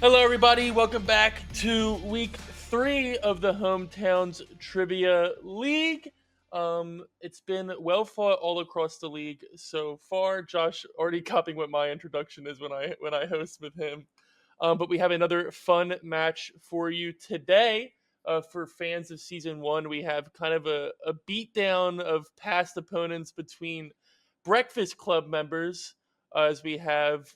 Hello, everybody. Welcome back to week 3 of the Hometowns Trivia League. It's been well fought all across the league so far. Josh already copying what my introduction is when I host with him. But we have another fun match for you today. For fans of season 1, we have kind of a beatdown of past opponents between Breakfast Club members, as we have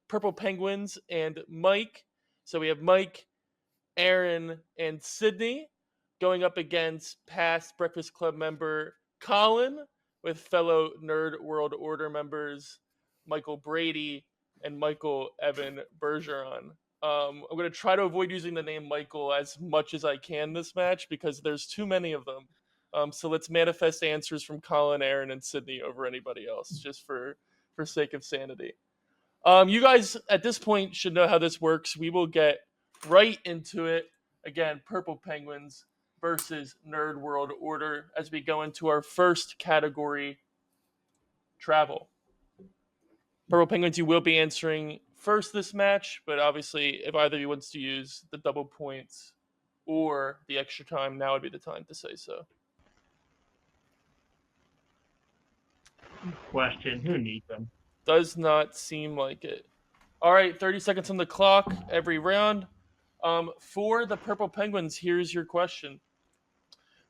Purple Penguins and Mike. So we have Mike, Aaron, and Sydney going up against past Breakfast Club member Colin with fellow Nerd World Order members Michael Brady and Michael Evan Bergeron. I'm going to try to avoid using the name Michael as much as I can this match because there's too many of them. So let's manifest answers from Colin, Aaron, and Sydney over anybody else, just for sake of sanity. You guys at this point should know how this works. We will get right into it. Again, Purple Penguins versus Nerd World Order as we go into our first category, travel. Purple Penguins, you will be answering first this match, but obviously if either of you wants to use the double points or the extra time, now would be the time to say so. Question, who needs them? Does not seem like it. All right, 30 seconds on the clock every round. For the Purple Penguins, here's your question.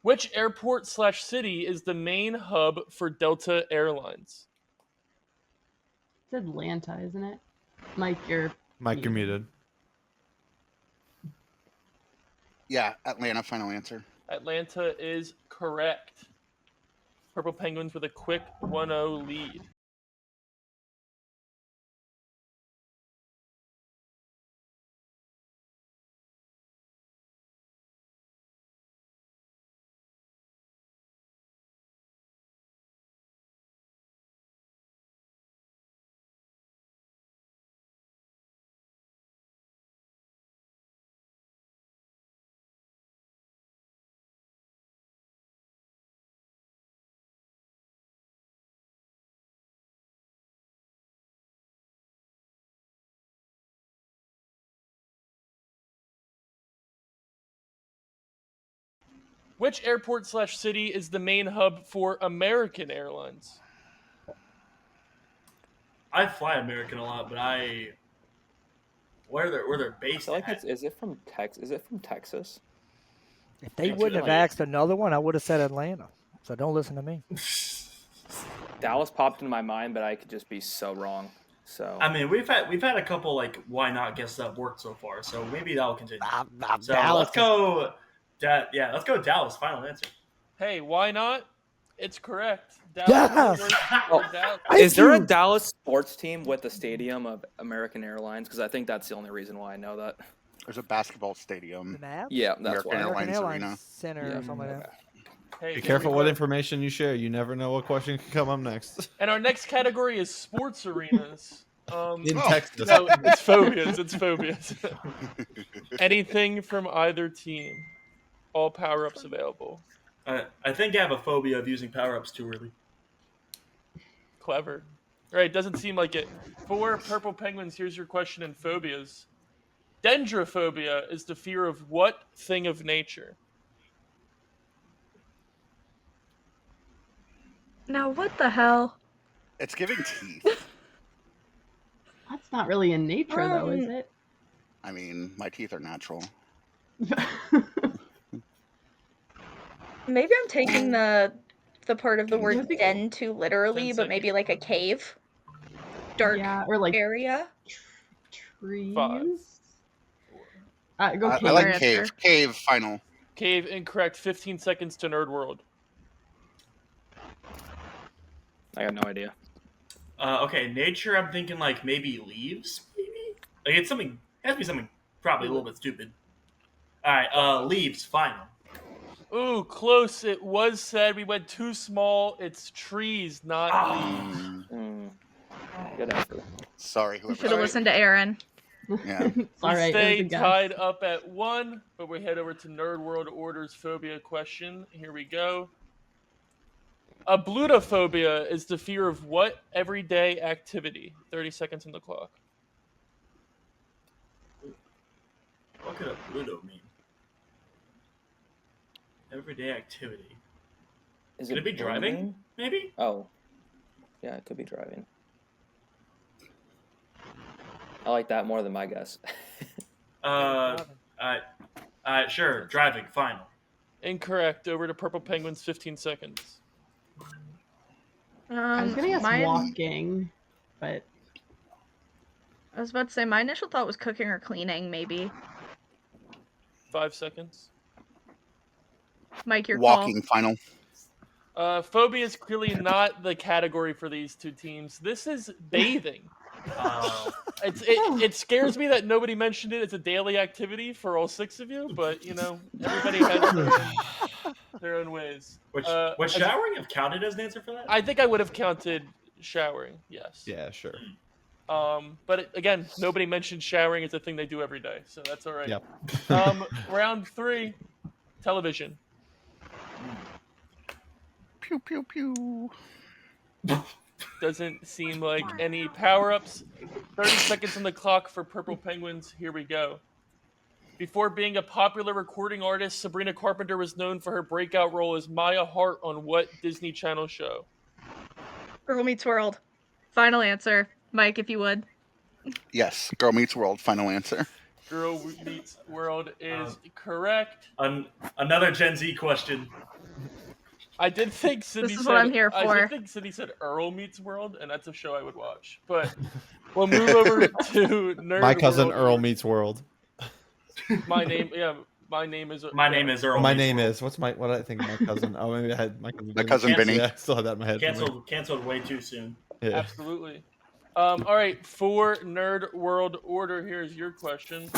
Which airport/city is the main hub for Delta Airlines? It's Atlanta, isn't it? Mike, you're muted. Yeah, Atlanta, final answer. Atlanta is correct. Purple Penguins with a quick 1-0 lead. Which airport/city is the main hub for American Airlines? I fly American a lot, but where they're I based feel like at. is it from Texas? If they Me too, wouldn't have like- asked another one, I would have said Atlanta. So don't listen to me. Dallas popped into my mind, but I could just be so wrong. So I mean, we've had a couple like why not guesses that worked so far, so maybe that'll continue. So Dallas let's go. Let's go Dallas. Final answer. Hey, why not? It's correct. Yes! Dallas. is there a you. Dallas sports team with the stadium of American Airlines? Because I think that's the only reason why I know that. There's a basketball stadium. The Mavs? Yeah, that's American why. Airlines American Arena. Center Yeah. or something like that. Hey, Be there careful we what go. information you share. You never know what question can come up next. And our next category is sports arenas. In Oh. Texas. No, it's phobias. It's phobias. Anything from either team. All power-ups available. I think I have a phobia of using power ups too early. Clever. All right, doesn't seem like it. For Purple Penguins, here's your question in phobias. Dendrophobia is the fear of what thing of nature? Now, what the hell? It's giving teeth. That's not really in nature, though, is it? I mean, my teeth are natural. Maybe I'm taking the part of the word Maybe- den too literally, 10 but maybe like a cave. Dark Yeah, or like area. trees. 5. Go I cave. like answer. cave. Cave, final. Cave, incorrect. 15 seconds to Nerd World. I got no idea. Okay, nature. I'm thinking like maybe leaves. Maybe like it's something. It has to be something probably a little bit stupid. All right, leaves. Final. Ooh, close. It was said we went too small. It's trees, not leaves. Mm, Good answer. sorry, You whoever. should have listened to Aaron. Yeah. It's We all right. stay It was a guess. tied up at 1, but we head over to Nerd World Order's phobia question. Here we go. Ablutophobia is the fear of what everyday activity? 30 seconds on the clock. What could a Pluto mean? Everyday activity. Is Could it be driving? blooming? Maybe. Oh, yeah, it could be driving. I like that more than my guess. Sure. Driving. Final. Incorrect. Over to Purple Penguins, 15 seconds. I was gonna guess mine, walking, but I was about to say my initial thought was cooking or cleaning, maybe. 5 seconds. Mike, your Walking final. Phobia is clearly not the category for these two teams. This is bathing. It scares me that nobody mentioned it as a daily activity for all 6 of you, but everybody has their own ways. Which would showering have counted as an answer for that? I think I would have counted showering. Yes. Yeah, sure. But again, nobody mentioned showering as a thing they do every day, so that's all right. Yep. Round 3, television. Pew pew pew. Doesn't seem like any power-ups. 30 seconds on the clock for Purple Penguins. Here we go. Before being a popular recording artist, Sabrina Carpenter was known for her breakout role as Maya Hart on what Disney Channel show? Girl Meets World. Final answer. Mike, if you would. Yes, Girl Meets World. Final answer. Girl Meets World is correct. Another Gen Z question. I did think Sydney This is said, what I'm here I for. did think Sydney said Earl Meets World, and that's a show I would watch. But we'll move over to Nerd My cousin World. Earl meets World. My name is Earl. My name is Earl. My Meets name World. is. What I think of my cousin? Oh, maybe I had my cousin. My cousin Benny. Yeah, I still had that in my head. Canceled way too soon. Yeah. Absolutely. All right, for Nerd World Order, here's your question.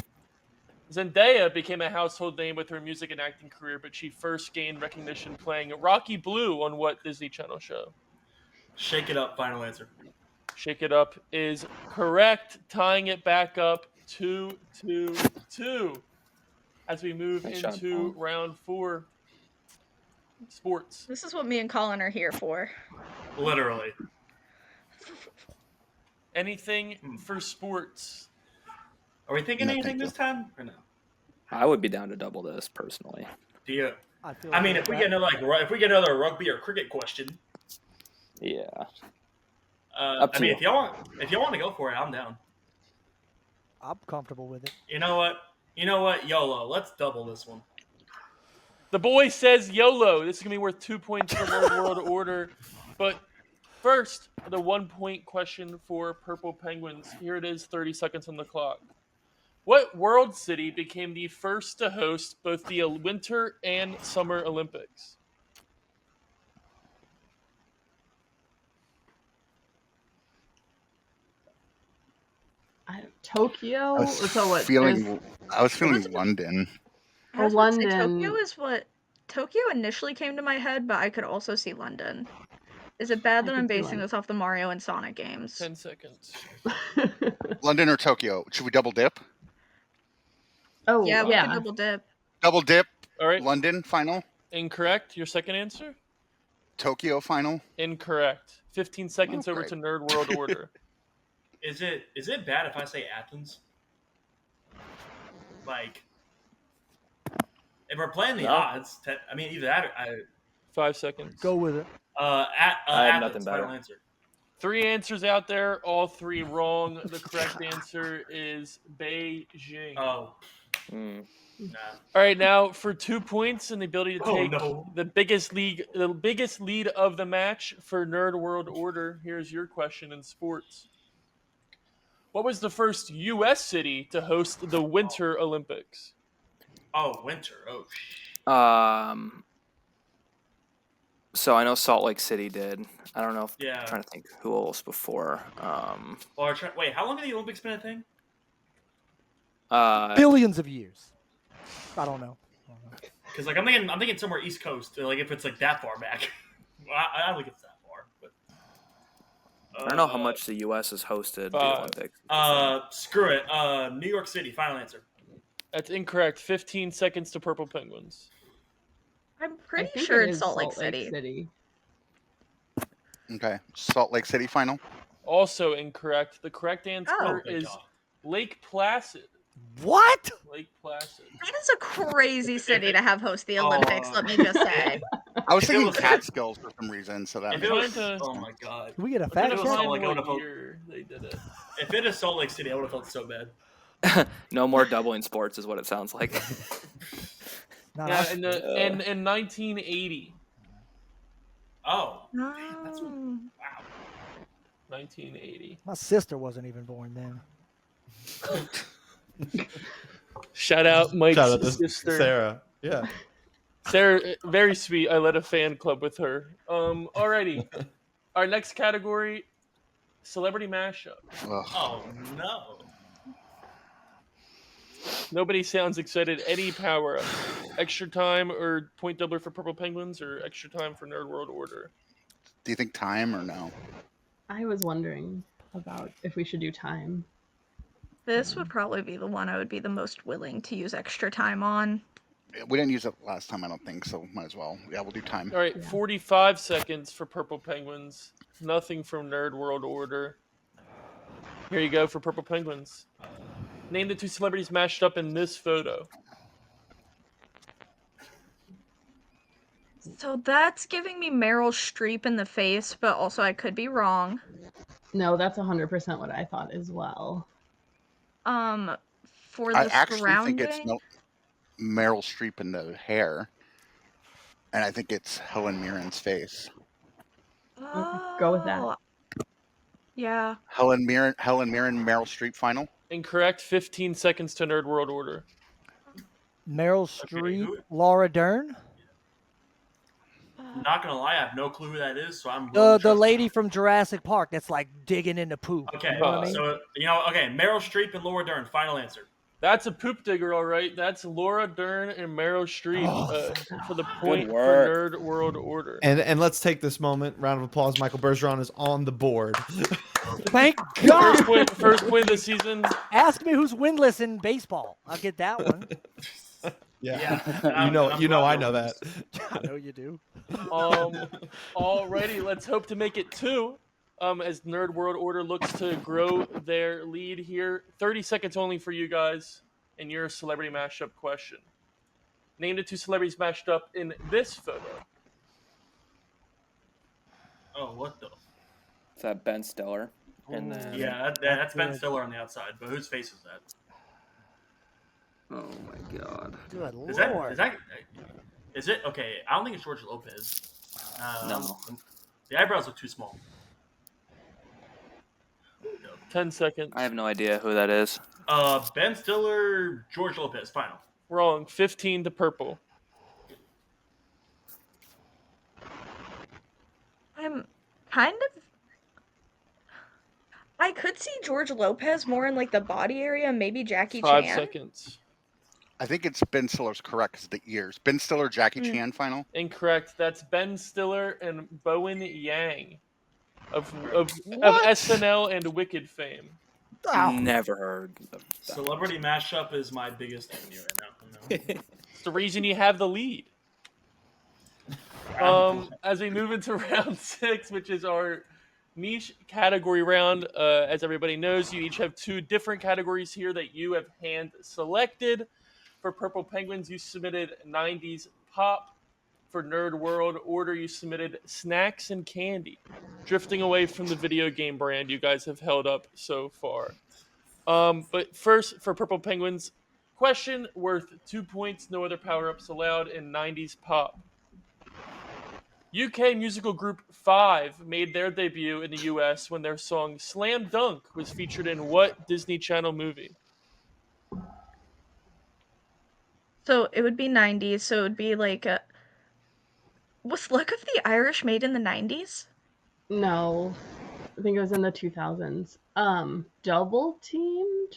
Zendaya became a household name with her music and acting career, but she first gained recognition playing Rocky Blue on what Disney Channel show? Shake It Up. Final answer. Shake It Up is correct, tying it back up 2-2-2 as we move Nice job, into Paul. round 4. Sports. This is what me and Colin are here for. Literally. Anything for sports? Are we thinking No, anything thank you. this time or no? I would be down to double this personally. Do you? feel I mean, like if we that- get another rugby or cricket question, Yeah. I mean, if y'all want to go for it, I'm down. I'm comfortable with it. You know what? YOLO. Let's double this one. The boy says YOLO. This is going to be worth 2 points for Nerd World Order. But first, the 1 point question for Purple Penguins. Here it is, 30 seconds on the clock. What world city became the first to host both the Winter and Summer Olympics? Tokyo. I was So what? feeling. there's- I was feeling was it? London. I was about to say, London. Tokyo is what Tokyo initially came to my head, but I could also see London. Is it bad that I I'm could see basing this off the Mario and Sonic games? 10 seconds. London or Tokyo? Should we double dip? Oh Yeah, we yeah. could double dip. Double dip. All right, London final. incorrect. Your second answer? Tokyo final. Incorrect. 15 seconds over great. to Nerd World Order. Is it bad if I say Athens? Like, if we're playing the No. odds, I mean, either that or 5 seconds. Go with it. I have Athens. nothing better. Final answer. 3 answers out there, all 3 wrong. The correct answer is Beijing. Oh, Mm. nah. All right, now for 2 points and the ability to Oh, take no. the biggest lead of the match for Nerd World Order. Here's your question in sports. What was the first U.S. city to host the Winter Olympics? Oh, winter. Oh, So I know Salt Lake City did. I don't know if Yeah. I'm trying to think who else before. Wait, how long have the Olympics been a thing? Billions of years. I don't know. Because like I'm thinking somewhere East Coast. Like if it's like that far back. Well, I don't think it's that far. But I don't know how much the U.S. has hosted the 5. Olympics. Screw it. New York City. Final answer. That's incorrect. 15 seconds to Purple Penguins. I'm I pretty think sure it it's is Salt Lake City. Okay. Salt Lake City final. Also incorrect. The correct answer Oh, thank is God. Lake Placid. What? Lake Placid. That is a crazy city to have host the Olympics, let me just say. I was If it thinking was- Catskills for some reason, so that If makes it trying was, to- oh my god! Can we get a I'm trying fact to was check? Salt find Lake, I what would've voted- year they did it. If it is Salt Lake City, I would have felt so bad. No more doubling sports is what it sounds like. Not Yeah, us. in 1980. Oh, No. that's wow. 1980. My sister wasn't even born then. Shout out Mike's Shout out to sister. Sarah. Yeah. Sarah, very sweet. I led a fan club with her. Alrighty. Our next category, celebrity mashup. Ugh. Oh no! Nobody sounds excited. Any power up? Extra time or point doubler for Purple Penguins, or extra time for Nerd World Order? Do you think time or no? I was wondering about if we should do time. This would probably be the one I would be the most willing to use extra time on. We didn't use it last time, I don't think, so might as well. Yeah, we'll do time. All right, Yeah. 45 seconds for Purple Penguins. Nothing from Nerd World Order. Here you go for Purple Penguins. Name the two celebrities mashed up in this photo. So that's giving me Meryl Streep in the face, but also I could be wrong. No, that's 100% what I thought as well. For I the actually surrounding, think it's Meryl Streep in the hair, and I think it's Helen Mirren's face. Go with that. Oh, yeah. Helen Mirren, Meryl Streep final. Incorrect. 15 seconds to Nerd World Order. Meryl Okay, Streep, who- Laura Dern, Not gonna lie, I have no clue who that is, so I'm willing to the trust lady you. from Jurassic Park that's like digging into poop. Okay, You know what I mean? so okay, Meryl Streep and Laura Dern. Final answer. That's a poop digger, all right. That's Laura Dern and Meryl Streep for the point for work. Nerd World Order. And let's take this moment. Round of applause. Michael Bergeron is on the board. Thank God. First point of the season. Ask me who's winless in baseball. I'll get that one. Yeah. I'm you know I glad know they're that. I know you do. Alrighty, let's hope to make it two. As Nerd World Order looks to grow their lead here. 30 seconds only for you guys and your celebrity mashup question. Name the two celebrities mashed up in this photo. Oh, what the? Is that Ben Stiller? And then Yeah, that's Ben good. Stiller on the outside, but whose face is that? Oh my god. Good Is lord. is it okay? I don't think it's George Lopez. No. The eyebrows look too small. 10 seconds. I have no idea who that is. Ben Stiller, George Lopez. Final. Wrong. 15 to purple. I'm kind of. I could see George Lopez more in like the body area, maybe Jackie 5 Chan. seconds. I think it's Ben Stiller's correct because the years. Ben Stiller, Jackie Chan final. Incorrect. That's Ben Stiller and Bowen Yang of What? SNL and Wicked fame. Never heard of that. Celebrity mashup is my biggest enemy right now. It's the reason you have the lead. As we move into round 6, which is our niche category round, as everybody knows, you each have two different categories here that you have hand selected. For Purple Penguins, you submitted 90s pop. For Nerd World Order, you submitted snacks and candy, drifting away from the video game brand you guys have held up so far. But first, for Purple Penguins, question worth 2 points, no other power-ups allowed in 90s pop. UK musical group Five made their debut in the US when their song Slam Dunk was featured in what Disney Channel movie? So it would be 90s, so it would be like a. Was Luck of the Irish made in the 90s? No, I think it was in the 2000s. Double Teamed?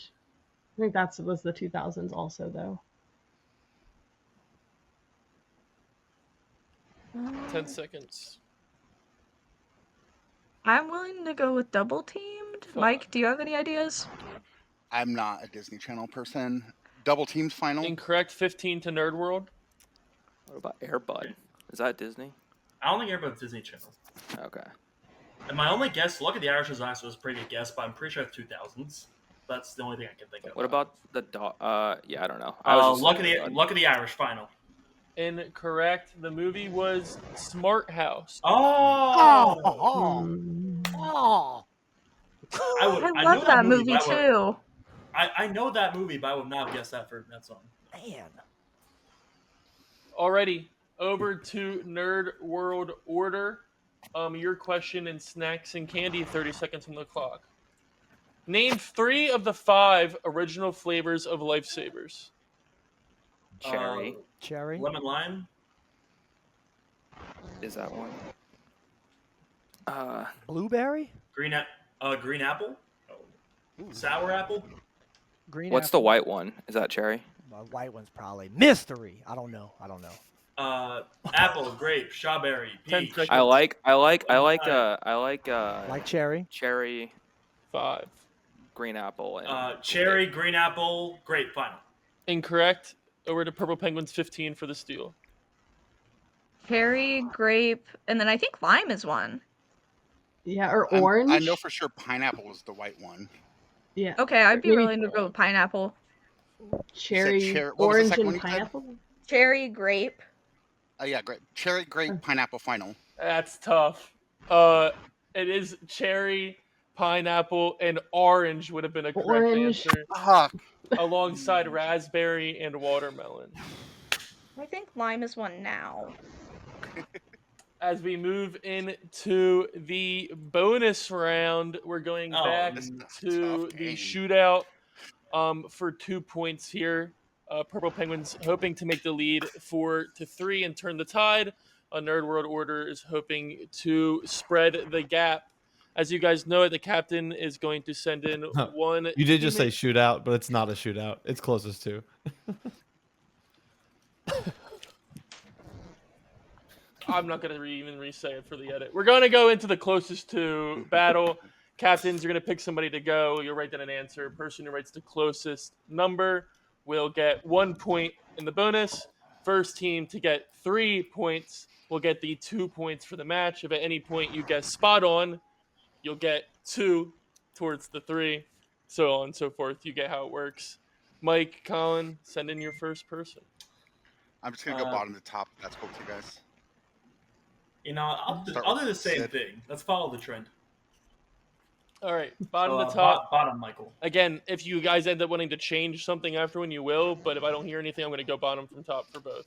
I think that was the 2000s also, though. 10 seconds. I'm willing to go with Double Teamed. Mike, do you have any ideas? I'm not a Disney Channel person. Double Teams final. Incorrect. 15 to Nerd World. What about Airbud? Is that Disney? I don't think everybody's Disney Channel. Okay. And my only guess, Luck of the Irish is also a pretty good guess, but I'm pretty sure it's 2000s. That's the only thing I can think of. What about the dog? Yeah, I don't know. I was just Luck of the Irish final. Incorrect. The movie was Smart House. Oh, Oh. I I know love that movie but too. I know that movie, but I would not have guessed that for that song. Man. Alrighty, over to Nerd World Order. Your question in snacks and candy. 30 seconds on the clock. Name 3 of the 5 original flavors of Lifesavers. Cherry. Cherry. Lemon lime. Is that one? Blueberry. Green apple. Sour apple. Green. What's the white one? Is that cherry? The white one's probably mystery. I don't know. Apple, grape, strawberry, 10 peach. seconds. I like Like cherry. cherry, 5. green apple, and Cherry, green apple, grape. Final. Incorrect. Over to Purple Penguins. 15 for the steal. Cherry, grape, and then I think lime is one. Yeah, or I orange. know for sure pineapple was the white one. Yeah. Okay, I'd be Maybe willing to go with pineapple. cherry, what was the orange, second one and you said? pineapple. Cherry, grape. Yeah, great. Cherry, grape, pineapple final. That's tough. It is cherry, pineapple, and orange would have been a correct Orange. answer, Fuck. alongside raspberry and watermelon. I think lime is one now. As we move into the bonus round, we're going back This is a to tough the game. shootout for 2 points here. Purple Penguins hoping to make the lead 4-3 and turn the tide. Nerd World Order is hoping to spread the gap. As you guys know, the captain is going to send in one. You did just say teammate- shootout, but it's not a shootout. It's closest to. I'm not going to even re-say it for the edit. We're going to go into the closest to battle. Captains, you're going to pick somebody to go. You'll write down an answer. Person who writes the closest number will get 1 point in the bonus. First team to get 3 points will get the 2 points for the match. If at any point you guess spot on, you'll get 2 towards the 3. So on and so forth. You get how it works. Mike, Colin, send in your first person. I'm just gonna go bottom to top. If that's cool with you guys. You know, I'll Start do with the same Sid. thing. Let's follow the trend. All right, bottom So, to top. bottom, Michael. Again, if you guys end up wanting to change something after when you will, but if I don't hear anything, I'm going to go bottom from top for both.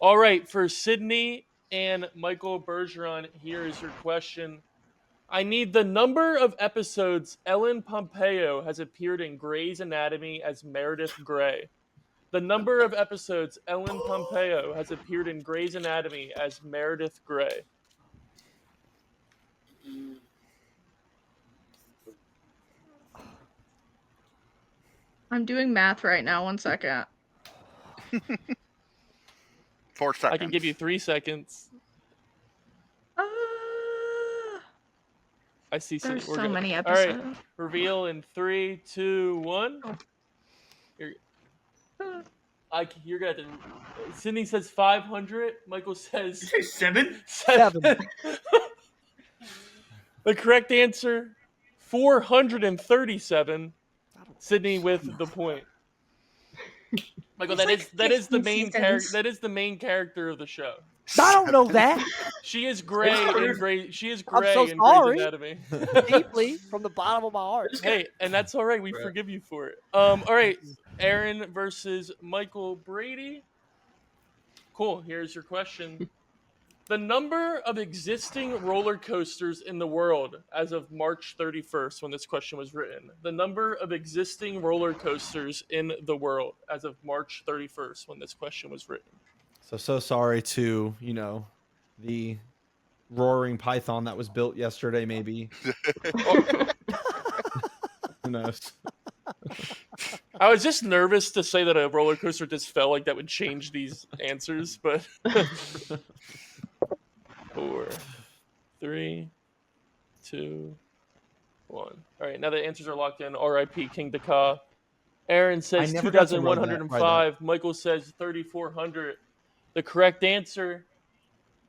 All right, for Sydney and Michael Bergeron, here is your question. I need the number of episodes Ellen Pompeo has appeared in Grey's Anatomy as Meredith Grey. The number of episodes Ellen Pompeo has appeared in Grey's Anatomy as Meredith Grey. I'm doing math right now. 1 second. 4 seconds. I can give you 3 seconds. I see. There's We're so gonna- many All right, episodes. reveal in 3, 2, 1. You're gonna have to. Sydney says 500. Michael says Did you say 7? 7. The correct answer, 437. Sydney with the point. Michael, It's that like is the 15 main character. seasons. That is the main character of the show. I don't know that She is Gray in Gray. She is I'm Gray so in sorry. Grey's Anatomy. deeply from the bottom of my heart. Hey, and that's all right. We Right. forgive you for it. All right, Aaron versus Michael Brady. Cool. Here's your question. The number of existing roller coasters in the world as of March 31st, when this question was written. The number of existing roller coasters in the world as of March 31st, when this question was written. So sorry to, the roaring python that was built yesterday, maybe. Who knows? I was just nervous to say that a roller coaster just fell like that would change these answers, but 4, 3, 2, 1. All right, now the answers are locked in. R.I.P. King Daka. Aaron says I never got to run that, 2,105. Michael says 3,400. The correct answer,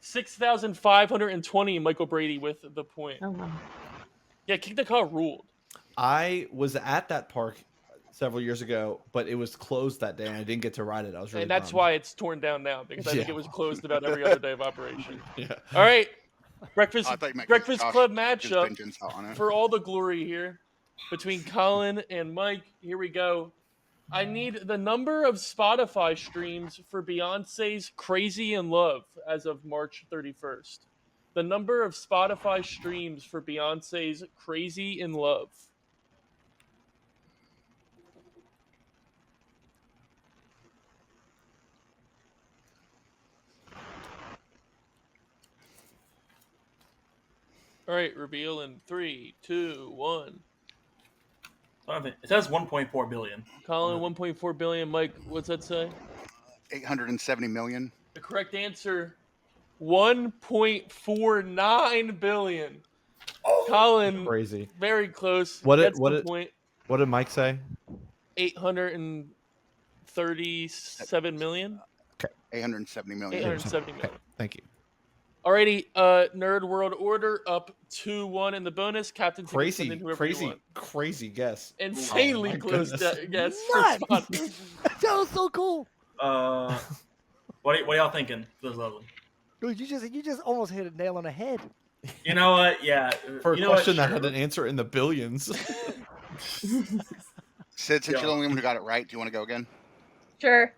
6,520. Michael Brady with the point. Oh wow. Yeah, King Daka ruled. I was at that park several years ago, but it was closed that day, and I didn't get to ride it. I was really And that's bummed. why it's torn down now, because I think Yeah. it was closed about every other day of operation. Yeah. All right, breakfast I thought you meant 'cause breakfast Josh club took his matchup vengeance out on it. for all the glory here between Colin and Mike. Here we go. I need the number of Spotify streams for Beyonce's "Crazy in Love" as of March 31st. The number of Spotify streams for Beyonce's "Crazy in Love." All right, reveal in 3, 2, 1. It says 1.4 billion. Colin, 1.4 billion. Mike, what's that say? 870 million. The correct answer, 1.49 billion. Colin, Crazy. very close. What Gets did the point. what did Mike say? 837 million. 870 million. 870 Okay, million. thank you. Alrighty, Nerd World Order up 2-1 in the bonus. Captain Ticket, send in whoever you want. Crazy guess. Insanely my close goodness. guess Nuts! for spot. That was so cool. What are y'all thinking for this other one? Dude, you just almost hit a nail on the head. You know what? Yeah. For a you know question what? that had an answer in the billions. Sid, since Yeah. you're the only one who got it right, do you want to go again? Sure.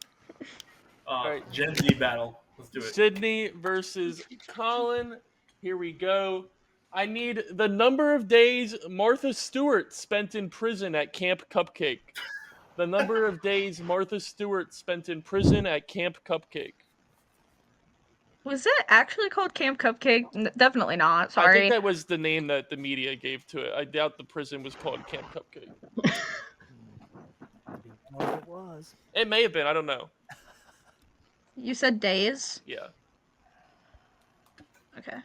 right. Gen Z battle. Let's do it. Sydney versus Colin. Here we go. I need the number of days Martha Stewart spent in prison at Camp Cupcake. The number of days Martha Stewart spent in prison at Camp Cupcake. Was it actually called Camp Cupcake? Definitely not. I Sorry. think that was the name that the media gave to it. I doubt the prison was called Camp Cupcake. I didn't know if it was. It may have been. I don't know. You said days? Yeah. Okay.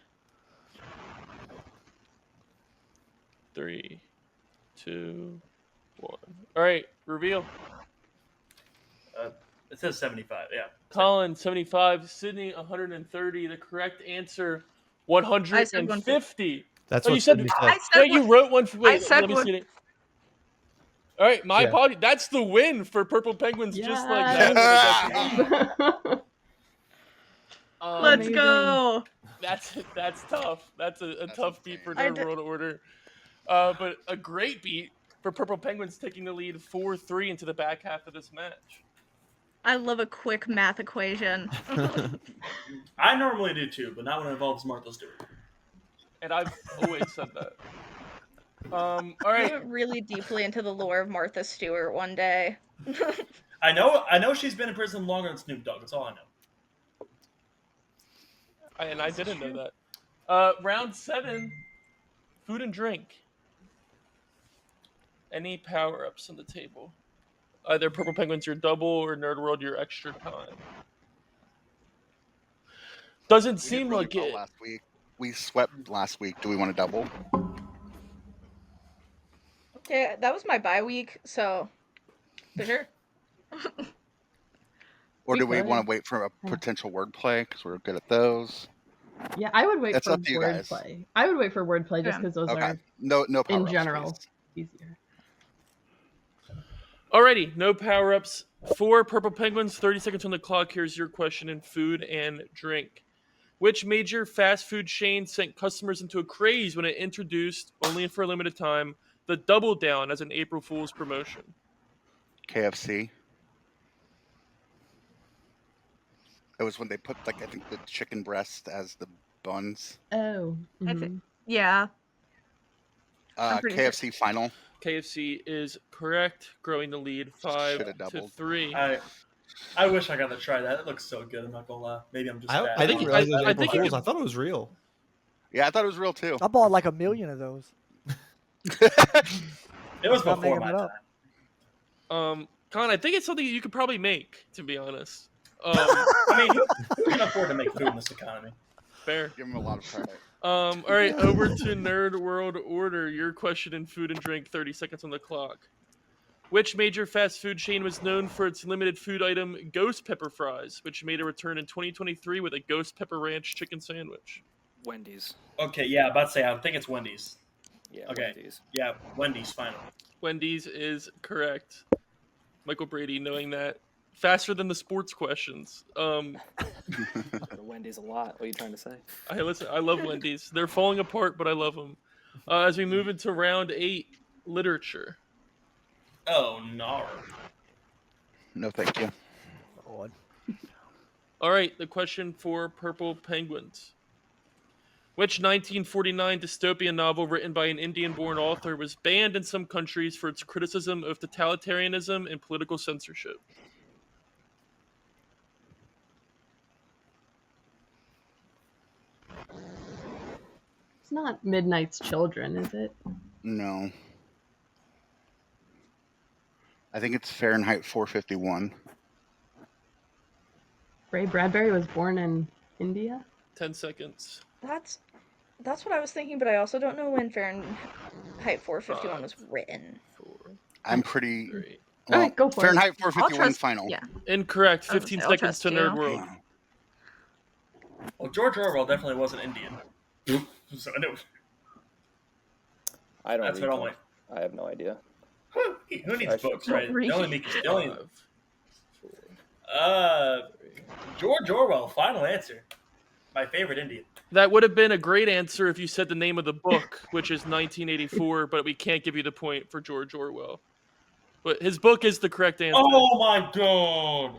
3, 2, 1. All right, reveal. It says 75. Yeah. Colin 75, Sydney 130. The correct answer I said 150. That's Oh, what you said. Sydney I said. said Wait, you wrote one. Wait, said let me one- see it. All right, my Yeah. apology. That's the win for Purple Penguins. Just like Yes. that. Let's Amazing. go. That's tough. That's a tough beat for I Nerd did- World Order. But a great beat for Purple Penguins taking the lead 4-3 into the back half of this match. I love a quick math equation. I normally do too, but not when it involves Martha Stewart. And I've always said that. All I right. went really deeply into the lore of Martha Stewart one day. I know she's been in prison longer than Snoop Dogg. That's all I know. And I didn't know that. Round 7, food and drink. Any power-ups on the table? Either Purple Penguins your double or Nerd World your extra time. Doesn't We did seem really like well it. last week. We swept last week. Do we want to double? Okay, that was my bye week, so for sure. Or We do we could. want to wait for a potential wordplay because we're good at those? Yeah, I would wait It's for up to you guys. wordplay. I would wait for wordplay just Yeah. because those Okay. are No in power-ups, general please. easier. Alrighty, no power-ups. For Purple Penguins, 30 seconds on the clock. Here's your question in food and drink. Which major fast food chain sent customers into a craze when it introduced, only for a limited time, the Double Down as an April Fool's promotion? KFC. It was when they put I think the chicken breast as the buns. Oh. I thi- mhm. Yeah. I'm pretty sure. KFC final. KFC is correct, growing the lead 5 Shoulda to doubled. 3. I wish I got to try that. It looks so good. I'm not gonna lie. Maybe I'm just I bad. didn't realize it was I April think you Fools. could- I thought it was real. Yeah, I thought it was real too. I bought like 1,000,000 of those. It was Stop before making my it up. time. Con, I think it's something you could probably make, to be honest. I mean, who can afford to make food in this economy? Fair. Give him a lot of credit. All right, over to Nerd World Order. Your question in food and drink, 30 seconds on the clock. Which major fast food chain was known for its limited food item, Ghost Pepper Fries, which made a return in 2023 with a Ghost Pepper Ranch chicken sandwich? Wendy's. Okay, yeah, about to say, I think it's Wendy's. Yeah, Okay. Wendy's. Yeah, Wendy's final. Wendy's is correct. Michael Brady, knowing that faster than the sports questions. Go to Wendy's a lot. What are you trying to say? I love Wendy's. They're falling apart, but I love them. As we move into round 8, literature. Oh, no. No, thank you. Lord. All right, the question for Purple Penguins. Which 1949 dystopian novel written by an Indian-born author was banned in some countries for its criticism of totalitarianism and political censorship? It's not Midnight's Children, is it? No. I think it's Fahrenheit 451. Ray Bradbury was born in India? 10 seconds. That's what I was thinking, but I also don't know when Fahrenheit 451 was written. 4, I'm pretty. 3. Well, Alright, go for it. Fahrenheit I'll 451 trust. final. Yeah. Incorrect. I was gonna 15 say, I'll seconds trust to you. Nerd World. Well, George Orwell definitely wasn't Indian. So I know. I don't That's read what I'm books. I have no idea. Who needs I books, don't right? read. They only make you. They only, 5, 4, 3. George Orwell, final answer. My favorite Indian. That would have been a great answer if you said the name of the book, which is 1984, but we can't give you the point for George Orwell. But his book is the correct answer. Oh my god!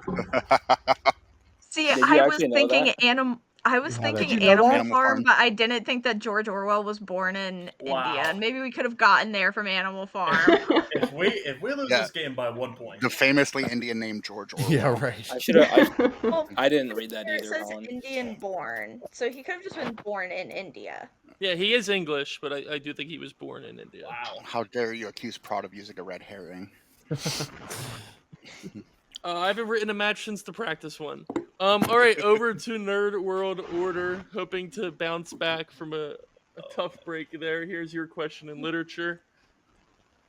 See, Did you I was actually know thinking that? I was You had thinking it. Did you know Animal that? Animal Farm, Farm. but I didn't think that George Orwell was born in Wow. India, and maybe we could have gotten there from Animal Farm. If we lose Yeah. this game by 1 point, The famously Indian name George Orwell. Yeah, right. I should have. Well, I didn't read that here it either, says Colin. Indian born, so he could have just been born in India. Yeah, he is English, but I do think he was born in India. wow. How dare you accuse Prod of using a red herring? I haven't written a match since the practice one. All right, over to Nerd World Order, hoping to bounce back from a tough break there. Here's your question in literature.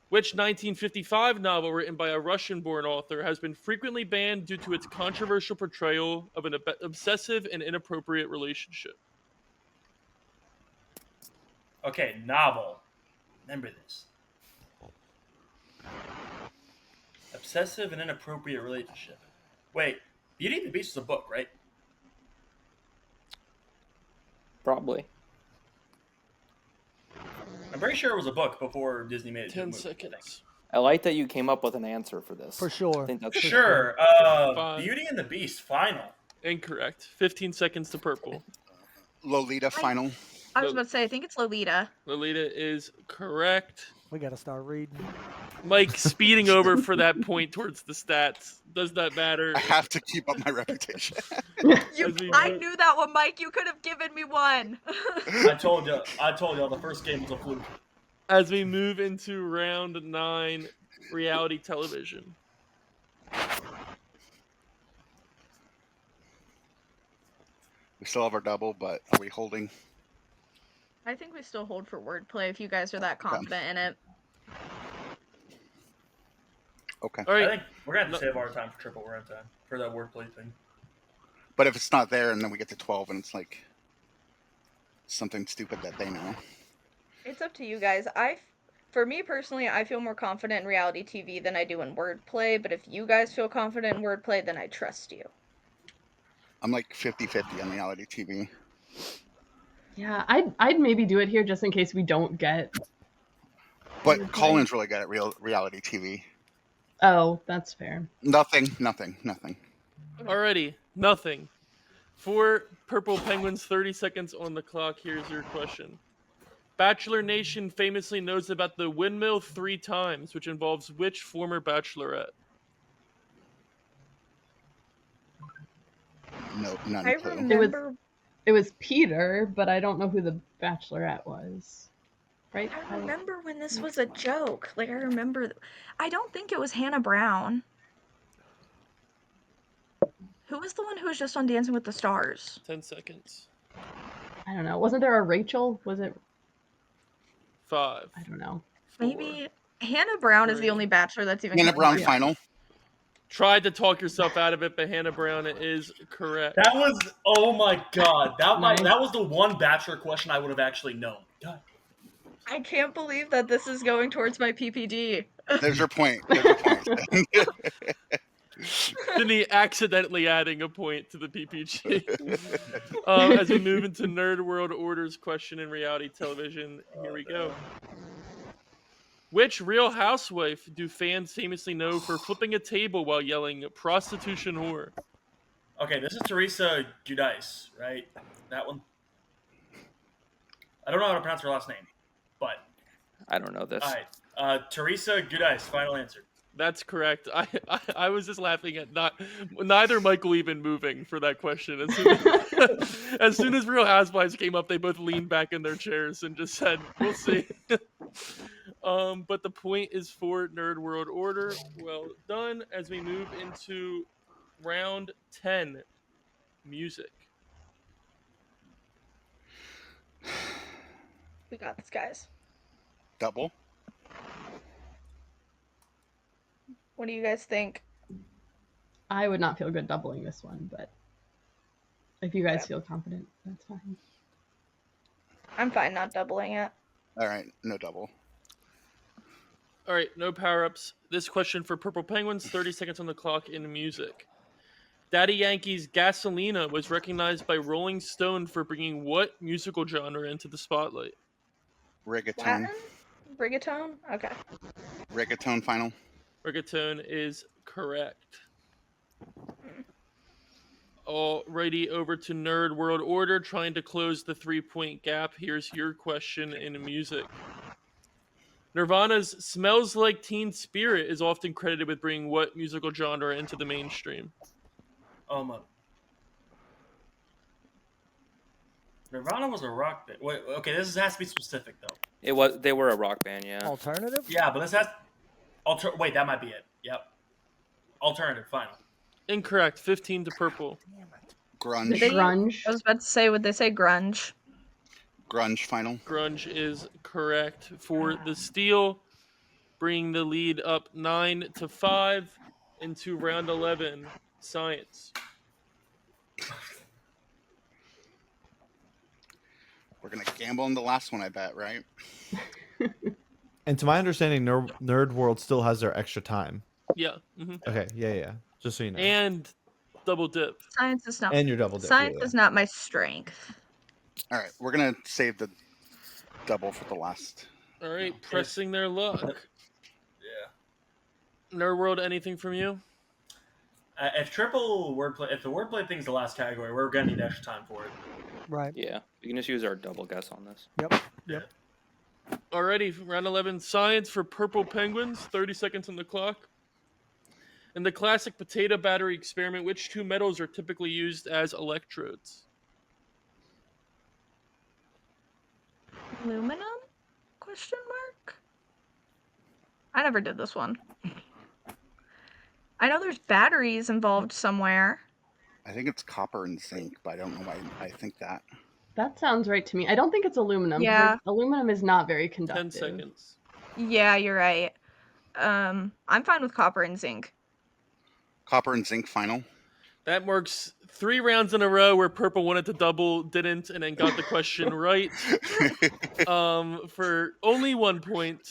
Which 1955 novel written by a Russian-born author has been frequently banned due to its controversial portrayal of an obsessive and inappropriate relationship? Okay, novel. Remember this. Obsessive and inappropriate relationship. Wait, Beauty and the Beast was a book, right? Probably. I'm pretty sure it was a book before Disney made it. 10 to a movie, I think. seconds. I like that you came up with an answer for this. For sure. I think that's For Sure. Five. Beauty and the Beast final. Incorrect. 15 seconds to purple. Lolita final. I was about to say, I think it's Lolita. Lolita is correct. We gotta start reading. Mike speeding over for that point towards the stats. Does not matter. I have to keep up my reputation. As we I move- knew that one, Mike. You could have given me one. I told y'all the first game was a fluke. As we move into round 9, reality television. We still have our double, but are we holding? I think we still hold for wordplay if you guys are that confident in it. Okay. All I right. think we're gonna have to save our time for triple round time for that wordplay thing. But if it's not there and then we get to 12 and it's like something stupid that they know. It's up to you guys. For me personally, I feel more confident in reality TV than I do in wordplay, but if you guys feel confident in wordplay, then I trust you. I'm like 50-50 on reality TV. Yeah, I'd maybe do it here just in case we don't get. But Colin's really good at reality TV. Oh, that's fair. Nothing. Alrighty. Nothing. For Purple Penguins, 30 seconds on the clock. Here's your question. Bachelor Nation famously knows about the windmill 3 times, which involves which former bachelorette? No, none I clue. remember. It was Peter, but I don't know who the bachelorette was. Right? I remember when this was a joke. Like, I remember. I don't think it was Hannah Brown. Who was the one who was just on Dancing with the Stars? 10 seconds. I don't know. Wasn't there a Rachel? Was it? 5. I don't know. 4. Maybe Hannah Brown is the 3. only bachelor that's even. Hannah coming Brown up. final. Tried to talk yourself out of it, but Hannah Brown is correct. That was oh my god. Nice. That was the one Bachelor question I would have actually known. God. I can't believe that this is going towards my PPG. There's your point. There's your point. Sydney accidentally adding a point to the PPG. As we move into Nerd World Order's question in reality television, here we go. Which Real Housewife do fans famously know for flipping a table while yelling "prostitution whore"? Okay, this is Teresa Giudice, right? That one. I don't know how to pronounce her last name, but I don't know this. all right. Teresa Giudice. Final answer. That's correct. I was just laughing at neither Michael even moving for that question. As soon as Real Housewives came up, they both leaned back in their chairs and just said, "We'll see." But the point is for Nerd World Order. Well done. As we move into round 10, music. We got this, guys. Double. What do you guys think? I would not feel good doubling this one, but if you guys feel confident, that's fine. I'm fine not doubling it. All right, no double. All right, no power-ups. This question for Purple Penguins, 30 seconds on the clock in music. Daddy Yankee's Gasolina was recognized by Rolling Stone for bringing what musical genre into the spotlight? Reggaeton. Latin? Brigatone? Okay. Reggaeton final. Reggaeton is correct. Alrighty, over to Nerd World Order, trying to close the 3-point gap. Here's your question in music. Nirvana's Smells Like Teen Spirit is often credited with bringing what musical genre into the mainstream? Oh my. Nirvana was a rock band. Wait, okay, this has to be specific though. They were a rock band, yeah. Alternative? Yeah, but this has. Wait, that might be it. Yep. Alternative final. Incorrect. 15 to purple. Grunge. Grunge. I was about to say, would they say grunge? Grunge final. Grunge is correct for the steal, bringing the lead up 9 to 5 into round 11. Science. We're gonna gamble on the last one, I bet, right? And to my understanding, Nerd World still has their extra time. Yeah. Mm-hmm. Okay, yeah. Just so you know. And double dip. Science is not. And your double dip. Science yeah. is not my strength. All right, we're gonna save the double for the last. All right, pressing their luck. Yeah. Nerd World, anything from you? If the wordplay thing's the last category, we're gonna need extra time for it. Right. Yeah, we can just use our double guess on this. Yep. Alrighty, round 11, science for Purple Penguins. 30 seconds on the clock. In the classic potato battery experiment, which two metals are typically used as electrodes? Aluminum? Question mark? I never did this one. I know there's batteries involved somewhere. I think it's copper and zinc, but I don't know why I think that. That sounds right to me. I don't think it's aluminum. Yeah. Aluminum is not very 10 conductive. seconds. Yeah, you're right. I'm fine with copper and zinc. Copper and zinc final. That marks 3 rounds in a row where Purple wanted to double, didn't, and then got the question right. For only 1 point.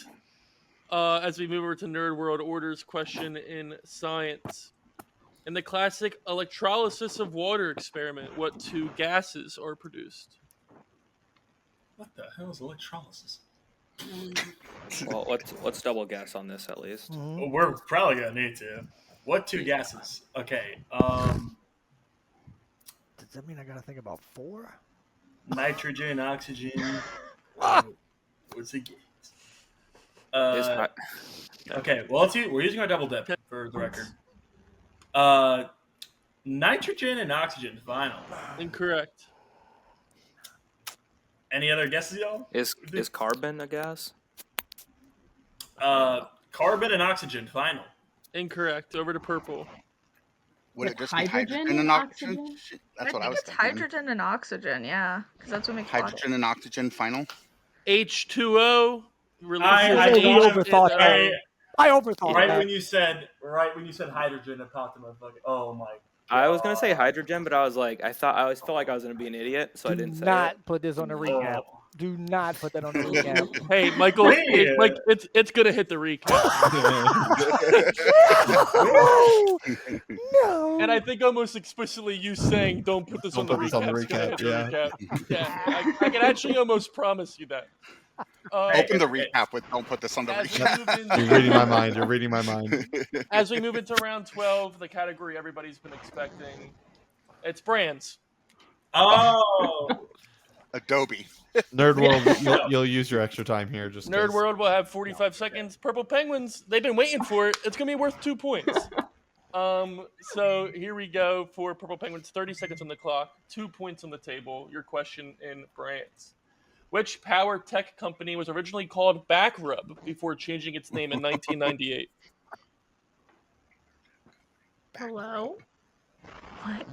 As we move over to Nerd World Order's question in science. In the classic electrolysis of water experiment, what two gases are produced? What the hell is electrolysis? Well, let's double guess on this at least. Mhm. Well, we're probably gonna need to. What two gases? Okay. Does that mean I gotta think about 4? Nitrogen, oxygen. What's it? Is hi- Okay. Well, we're using our double dip for the record. Nitrogen and oxygen final. Incorrect. Any other guesses, y'all? is carbon a gas? Carbon and oxygen final. Incorrect. Over to Purple. Would With it just be hydrogen hydrogen and and oxygen? oxygen? That's what I think was it's thinking. hydrogen and oxygen, yeah, because that's what makes water. Hydrogen and oxygen final. H2O releases I He overthought H2O. that. I overthought Right that. when you said hydrogen, it popped in my fucking. Oh my. I was gonna say hydrogen, but I was like, I always felt like I was gonna be an idiot, so I Do didn't say not it. put this on the recap. Oh. Do not put that on the recap. Hey, Michael, Yeah. Mike, it's gonna hit the recap. No! No! And I think almost explicitly you saying don't put this on the Don't put this on the recap. It's gonna hit the recap, recap. Yeah, I can actually almost promise you that. Open the recap with "Don't put this on the As we recap." move into- You're reading my mind. You're reading my mind. As we move into round 12, the category everybody's been expecting, it's brands. Oh, Adobe. Nerd World, you'll use your extra time here. Just Nerd 'cause. World will have 45 seconds. Purple Penguins, they've been waiting for it. It's gonna be worth 2 points. So here we go for Purple Penguins. 30 seconds on the clock. 2 points on the table. Your question in brands. Which power tech company was originally called Backrub before changing its name in 1998? Hello? What?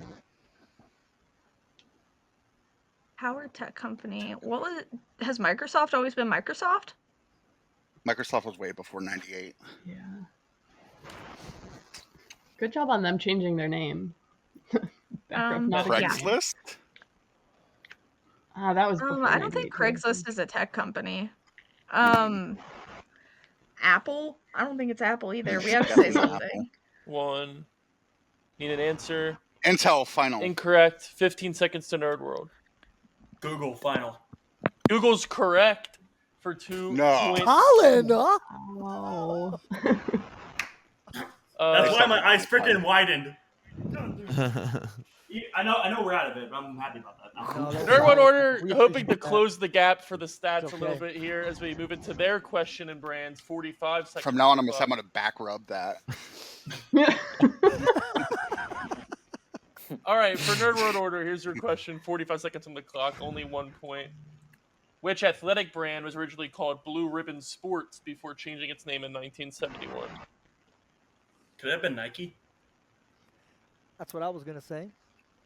Power tech company. What was it? Has Microsoft always been Microsoft? Microsoft was way before '98. Yeah. Good job on them changing their name. Backrub, not Yeah. again. Craigslist. That was before I don't think 98 too, I Craigslist is a tech company. Apple? I don't think it's Apple either. We have to say Definitely not something. 1. Need an answer? Intel final. Incorrect. 15 seconds to Nerd World. Google final. Google's correct for 2 No. points. Colin! Oh. That's why my eyes Fine. freaking widened. I know we're out of it, but I'm happy about that. No, that's Nerd One fine. Order, We hoping to appreciate that. close the gap for the stats It's a little okay. bit here as we move into their question and brands. 45 seconds. From now on, I'm left. gonna back rub that. All right, for Nerd World Order, here's your question. 45 seconds on the clock, only 1 point. Which athletic brand was originally called Blue Ribbon Sports before changing its name in 1971? Could it have been Nike? That's what I was gonna say.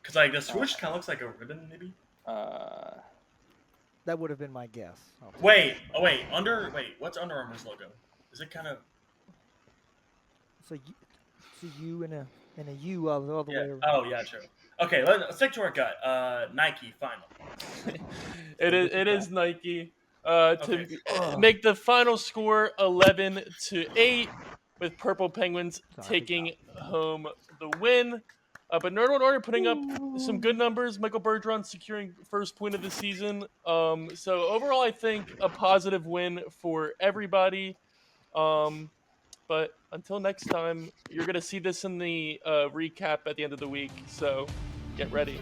Because like the swoosh kind of looks like a ribbon, maybe. That would have been my guess. Wait, what's Under Armour's logo? Is it kind of? So you and a U all the other way around. Oh yeah, true. Okay, let's stick to our gut. Nike final. It is Nike. Okay. To make the final score 11-8, with Purple Penguins taking home the win. But Nerd One Order putting up some good numbers. Michael Bergeron securing first point of the season. So overall, I think a positive win for everybody. But until next time, you're gonna see this in the recap at the end of the week. So get ready.